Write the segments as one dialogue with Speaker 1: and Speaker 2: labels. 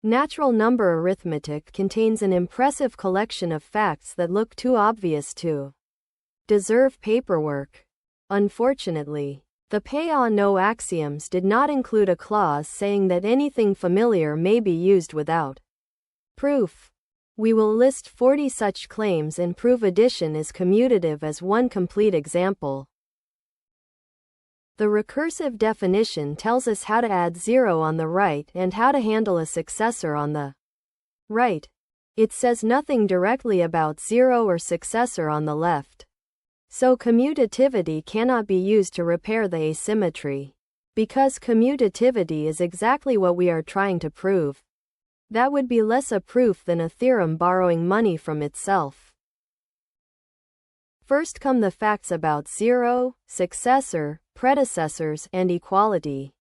Speaker 1: Natural number arithmetic contains an impressive collection of facts that look too obvious to deserve paperwork. Unfortunately, the Peano axioms did not include a clause saying that anything familiar may be used without proof. We will list 40 such claims and prove addition is commutative as one complete example. The recursive definition tells us how to add 0 on the right and how to handle a successor on the right. It says nothing directly about 0 or successor on the left. So commutativity cannot be used to repair the asymmetry. Because commutativity is exactly what we are trying to prove. That would be less a proof than a theorem borrowing money from itself. First come the facts about 0, successor, predecessors, and equality.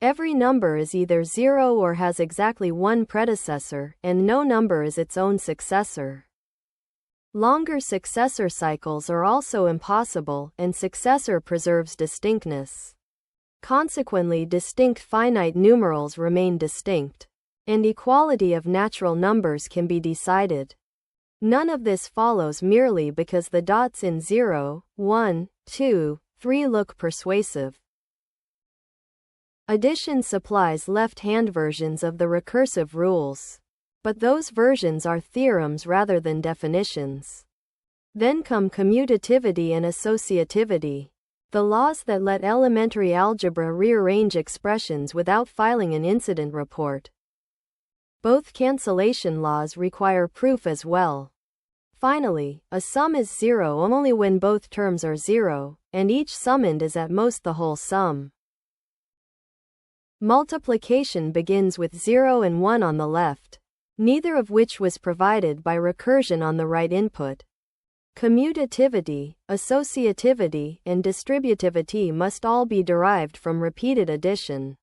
Speaker 1: Every number is either 0 or has exactly one predecessor, and no number is its own successor. Longer successor cycles are also impossible, and successor preserves distinctness. Consequently, distinct finite numerals remain distinct, and equality of natural numbers can be decided. None of this follows merely because the dots in 0, 1, 2, 3 look persuasive. Addition supplies left-hand versions of the recursive rules. But those versions are theorems rather than definitions. Then come commutativity and associativity, the laws that let elementary algebra rearrange expressions without filing an incident report. Both cancellation laws require proof as well. Finally, a sum is 0 only when both terms are 0, and each summand is at most the whole sum. Multiplication begins with 0 and 1 on the left, neither of which was provided by recursion on the right input. Commutativity, associativity, and distributivity must all be derived from repeated addition.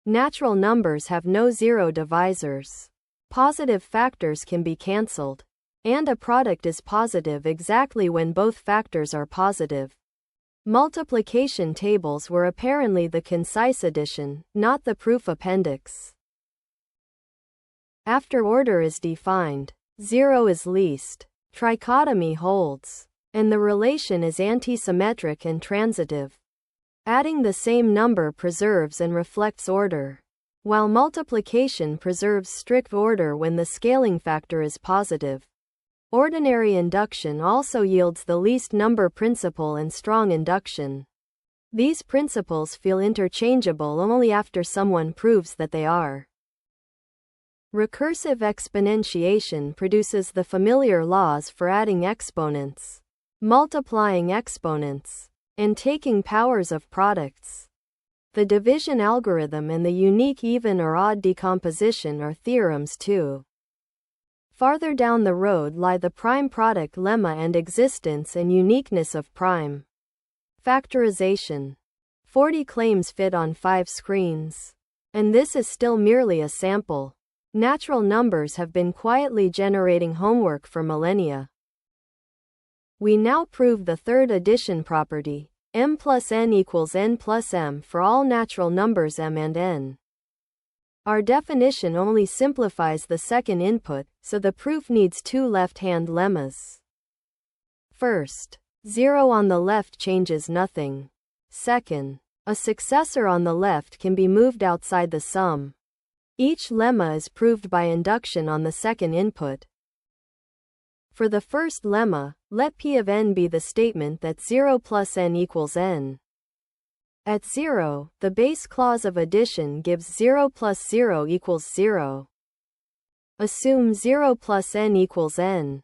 Speaker 1: Natural numbers have no zero divisors. Positive factors can be cancelled, and a product is positive exactly when both factors are positive. Multiplication tables were apparently the concise addition, not the proof appendix. After order is defined, 0 is least. Trichotomy holds, and the relation is antisymmetric and transitive. Adding the same number preserves and reflects order, while multiplication preserves strict order when the scaling factor is positive. Ordinary induction also yields the least number principle and strong induction. These principles feel interchangeable only after someone proves that they are. Recursive exponentiation produces the familiar laws for adding exponents, multiplying exponents, and taking powers of products. The division algorithm and the unique even or odd decomposition are theorems too. Farther down the road lie the prime product lemma and existence and uniqueness of prime factorization. 40 claims fit on 5 screens. And this is still merely a sample. Natural numbers have been quietly generating homework for millennia. We now prove the third addition property, m plus n equals n plus m for all natural numbers m and n. Our definition only simplifies the second input, so the proof needs two left-hand lemmas. First, 0 on the left changes nothing. Second, a successor on the left can be moved outside the sum. Each lemma is proved by induction on the second input. For the first lemma, let P of n be the statement that 0 plus n equals n. At 0, the base clause of addition gives 0 plus 0 equals 0. Assume 0 plus n equals n.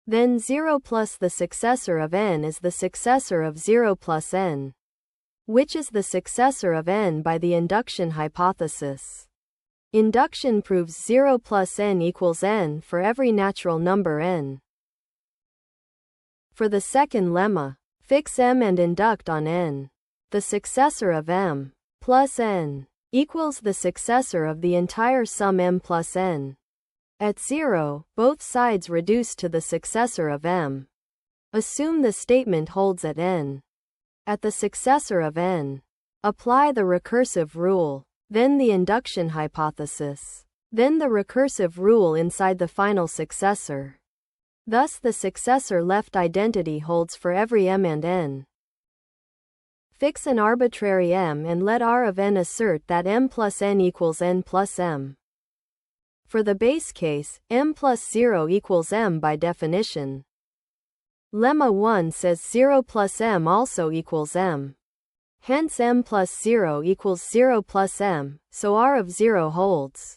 Speaker 1: Then 0 plus the successor of n is the successor of 0 plus n, which is the successor of n by the induction hypothesis. Induction proves 0 plus n equals n for every natural number n. For the second lemma, fix m and induct on n. The successor of m plus n equals the successor of the entire sum m plus n. At 0, both sides reduce to the successor of m. Assume the statement holds at n. At the successor of n, apply the recursive rule. then the induction hypothesis, then the recursive rule inside the final successor. Thus the successor left identity holds for every m and n. Fix an arbitrary m and let R of n assert that m plus n equals n plus m. For the base case, m plus 0 equals m by definition. Lemma 1 says 0 plus m also equals m. Hence m plus 0 equals 0 plus m, so R of 0 holds.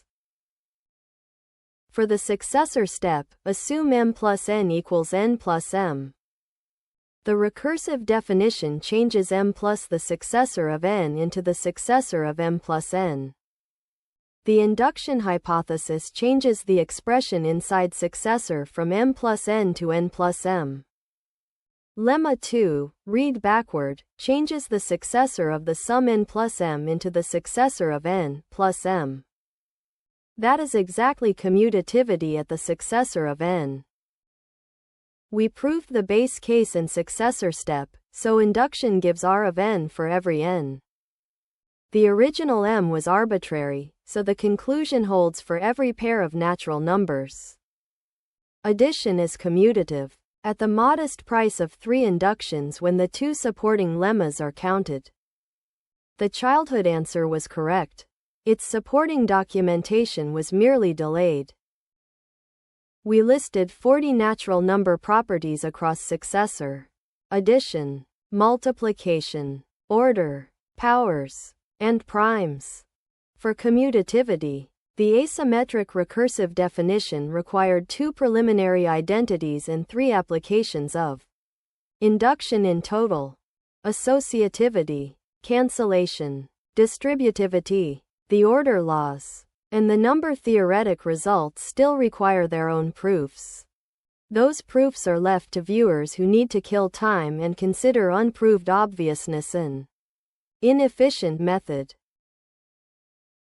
Speaker 1: For the successor step, assume m plus n equals n plus m. The recursive definition changes m plus the successor of n into the successor of m plus n. The induction hypothesis changes the expression inside successor from m plus n to n plus m. Lemma 2, read backward, changes the successor of the sum n plus m into the successor of n plus m. That is exactly commutativity at the successor of n. We proved the base case and successor step, so induction gives R of n for every n. The original m was arbitrary, so the conclusion holds for every pair of natural numbers. Addition is commutative, at the modest price of 3 inductions when the 2 supporting lemmas are counted. The childhood answer was correct. Its supporting documentation was merely delayed. We listed 40 natural number properties across successor, addition, multiplication, order, powers, and primes. For commutativity, the asymmetric recursive definition required 2 preliminary identities and 3 applications of induction in total, associativity, cancellation, distributivity, the order laws, and the number theoretic results still require their own proofs. Those proofs are left to viewers who need to kill time and consider unproved obviousness an inefficient method.